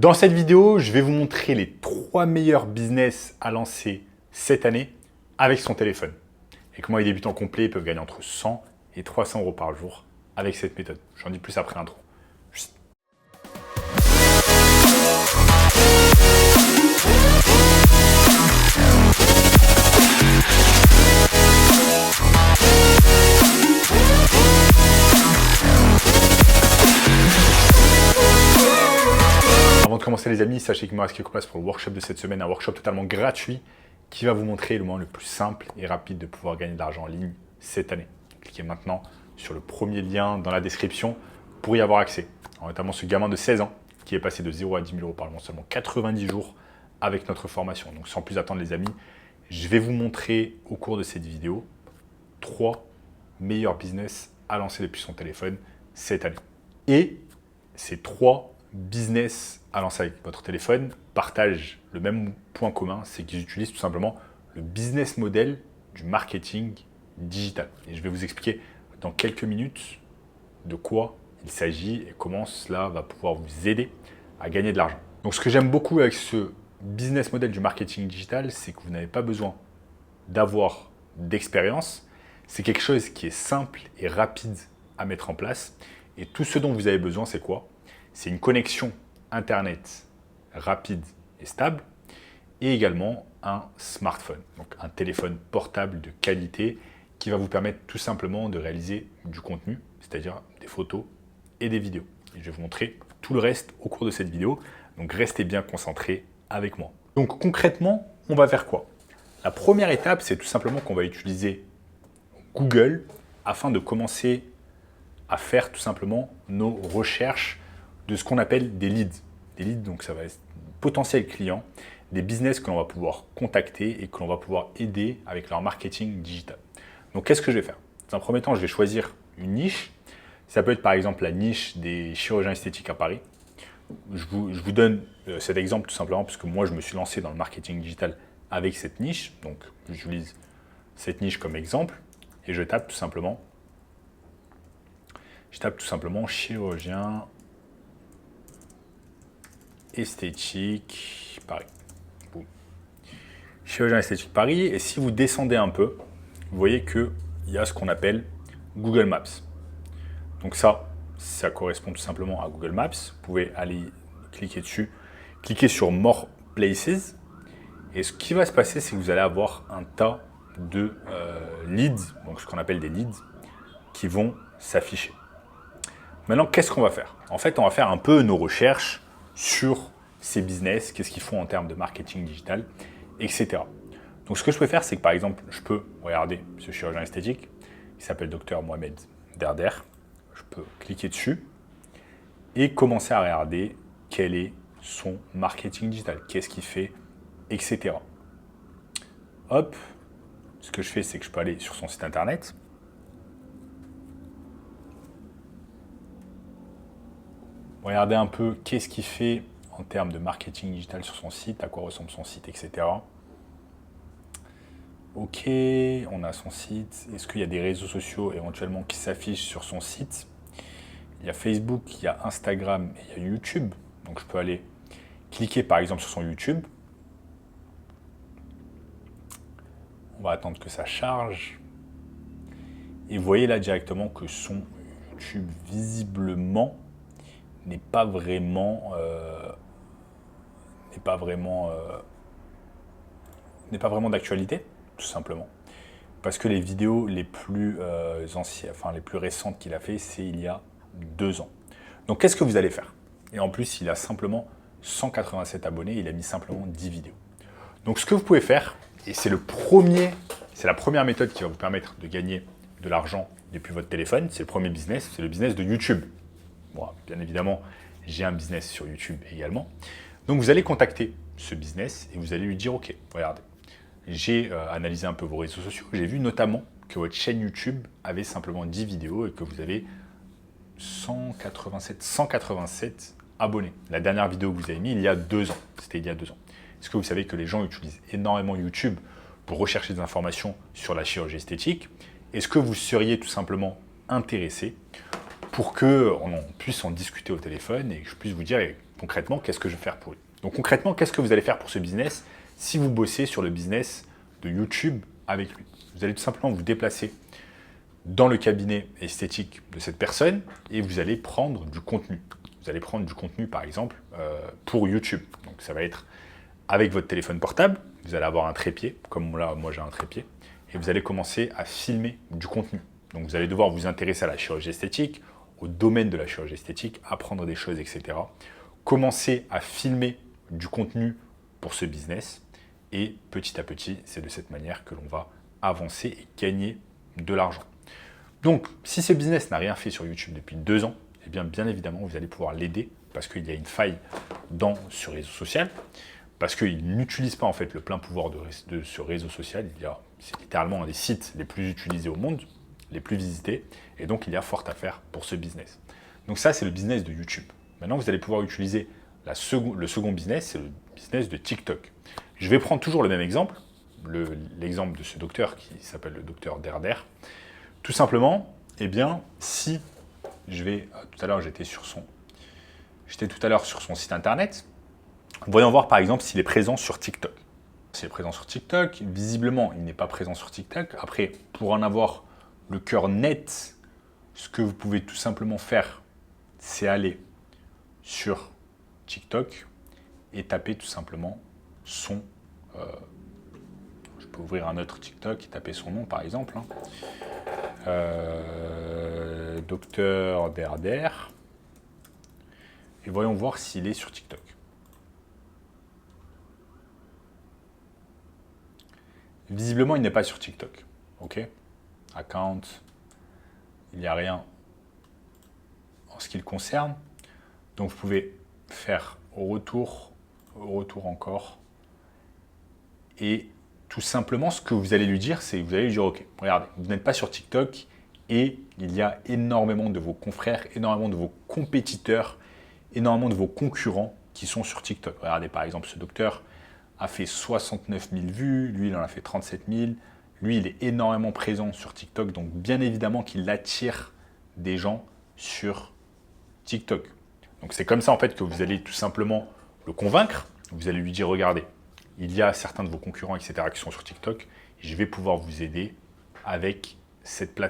Dans cette vidéo, je vais vous montrer les 3 meilleurs business à lancer cette année avec son téléphone. Et comment les débutants complets peuvent gagner entre 100 et 300 euros par jour avec cette méthode. J'en dis plus après l'intro. Avant de commencer les amis, sachez qu'il me reste quelques places pour le workshop de cette semaine, un workshop totalement gratuit qui va vous montrer le moyen le plus simple et rapide de pouvoir gagner de l'argent en ligne cette année. Cliquez maintenant sur le premier lien dans la description pour y avoir accès. Notamment ce gamin de 16 ans qui est passé de 0 à 10 000 euros par mois en seulement 90 jours avec notre formation. Donc sans plus attendre les amis, je vais vous montrer au cours de cette vidéo 3 meilleurs business à lancer depuis son téléphone cette année. Et ces 3 business à lancer avec votre téléphone partagent le même point commun, c'est qu'ils utilisent tout simplement le business model du marketing digital. Et je vais vous expliquer dans quelques minutes de quoi il s'agit et comment cela va pouvoir vous aider à gagner de l'argent. Donc ce que j'aime beaucoup avec ce business model du marketing digital, c'est que vous n'avez pas besoin d'avoir d'expérience. C'est quelque chose qui est simple et rapide à mettre en place. Et tout ce dont vous avez besoin, c'est quoi? C'est une connexion Internet rapide et stable et également un smartphone, donc un téléphone portable de qualité qui va vous permettre tout simplement de réaliser du contenu, c'est-à-dire des photos et des vidéos. Et je vais vous montrer tout le reste au cours de cette vidéo, donc restez bien concentrés avec moi. Donc concrètement, on va faire quoi? La première étape, c'est tout simplement qu'on va utiliser Google afin de commencer à faire tout simplement nos recherches de ce qu'on appelle des leads. Des leads, donc ça va être potentiels clients, des business que l'on va pouvoir contacter et que l'on va pouvoir aider avec leur marketing digital. Donc qu'est-ce que je vais faire? Dans un premier temps, je vais choisir une niche. Ça peut être par exemple la niche des chirurgiens esthétiques à Paris. Je vous donne cet exemple tout simplement parce que moi je me suis lancé dans le marketing digital avec cette niche. Donc j'utilise cette niche comme exemple et je tape tout simplement chirurgien esthétique Paris. Boum. Chirurgien esthétique Paris. Et si vous descendez un peu, vous voyez qu'il y a ce qu'on appelle Google Maps. Donc ça correspond tout simplement à Google Maps. Vous pouvez aller cliquer dessus, cliquer sur More Places. Et ce qui va se passer, c'est que vous allez avoir un tas de leads, donc ce qu'on appelle des leads, qui vont s'afficher. Maintenant, qu'est-ce qu'on va faire? En fait, on va faire un peu nos recherches sur ces business, qu'est-ce qu'ils font en termes de marketing digital, etc. Donc, ce que je peux faire, c'est que par exemple, je peux regarder ce chirurgien esthétique qui s'appelle Dr Mohamed Derder. Je peux cliquer dessus et commencer à regarder quel est son marketing digital, qu'est-ce qu'il fait, etc. Hop, ce que je fais, c'est que je peux aller sur son site internet. Regardez un peu qu'est-ce qu'il fait en termes de marketing digital sur son site, à quoi ressemble son site, etc. Ok, on a son site. Est-ce qu'il y a des réseaux sociaux éventuellement qui s'affichent sur son site? Il y a Facebook, il y a Instagram et il y a YouTube. Donc je peux aller cliquer par exemple sur son YouTube. On va attendre que ça charge. Et vous voyez là directement que son YouTube visiblement n'est pas vraiment d'actualité, tout simplement. Parce que les vidéos les plus anciennes, enfin les plus récentes qu'il a fait, c'est il y a 2 ans. Donc qu'est-ce que vous allez faire? Et en plus, il a simplement 187 abonnés, il a mis simplement 10 vidéos. Donc ce que vous pouvez faire, et c'est la première méthode qui va vous permettre de gagner de l'argent depuis votre téléphone, c'est le premier business, c'est le business de YouTube. Moi, bien évidemment, j'ai un business sur YouTube également. Donc, vous allez contacter ce business et vous allez lui dire, OK, regardez, j'ai analysé un peu vos réseaux sociaux. J'ai vu notamment que votre chaîne YouTube avait simplement 10 vidéos et que vous avez 187 abonnés. La dernière vidéo que vous avez mise il y a 2 ans. C'était il y a 2 ans. Est-ce que vous savez que les gens utilisent énormément YouTube pour rechercher des informations sur la chirurgie esthétique? Est-ce que vous seriez tout simplement intéressé pour qu'on puisse en discuter au téléphone et que je puisse vous dire concrètement, qu'est-ce que je vais faire pour lui? Donc concrètement, qu'est-ce que vous allez faire pour ce business si vous bossez sur le business de YouTube avec lui? Vous allez tout simplement vous déplacer dans le cabinet esthétique de cette personne et vous allez prendre du contenu. Vous allez prendre du contenu, par exemple, pour YouTube. Donc ça va être avec votre téléphone portable, vous allez avoir un trépied, comme là, moi j'ai un trépied, et vous allez commencer à filmer du contenu. Donc vous allez devoir vous intéresser à la chirurgie esthétique, au domaine de la chirurgie esthétique, apprendre des choses, etc. Commencer à filmer du contenu pour ce business, et petit à petit, c'est de cette manière que l'on va avancer et gagner de l'argent. Donc, si ce business n'a rien fait sur YouTube depuis 2 ans, eh bien évidemment, vous allez pouvoir l'aider parce qu'il y a une faille dans ce réseau social, parce qu'il n'utilise pas en fait le plein pouvoir de ce réseau social. C'est littéralement un des sites les plus utilisés au monde, les plus visités, et donc il y a fort à faire pour ce business. Donc ça, c'est le business de YouTube. Maintenant, vous allez pouvoir utiliser le second business, c'est le business de TikTok. Je vais prendre toujours le même exemple, l'exemple de ce docteur qui s'appelle le docteur Derder. Tout simplement, eh bien, si je vais, tout à l'heure j'étais tout à l'heure sur son site internet, voyons voir par exemple s'il est présent sur TikTok. S'il est présent sur TikTok, visiblement il n'est pas présent sur TikTok. Après, pour en avoir le cœur net, ce que vous pouvez tout simplement faire, c'est aller sur TikTok et taper tout simplement son... je peux ouvrir un autre TikTok et taper son nom par exemple. Docteur Derder. Et voyons voir s'il est sur TikTok. Visiblement, il n'est pas sur TikTok. OK? Account. Il n'y a rien en ce qui le concerne. Donc, vous pouvez faire au retour encore. Et tout simplement, ce que vous allez lui dire, c'est que vous allez lui dire, OK, regardez, vous n'êtes pas sur TikTok et il y a énormément de vos confrères, énormément de vos compétiteurs, énormément de vos concurrents qui sont sur TikTok. Regardez, par exemple, ce docteur a fait 69 000 vues, lui, il en a fait 37 000. Lui, il est énormément présent sur TikTok, donc bien évidemment qu'il attire des gens sur TikTok. Donc c'est comme ça, en fait, que vous allez tout simplement le convaincre. Vous allez lui dire, regardez, il y a certains de vos concurrents, etc., qui sont sur TikTok, et je vais pouvoir vous aider avec cette plateforme.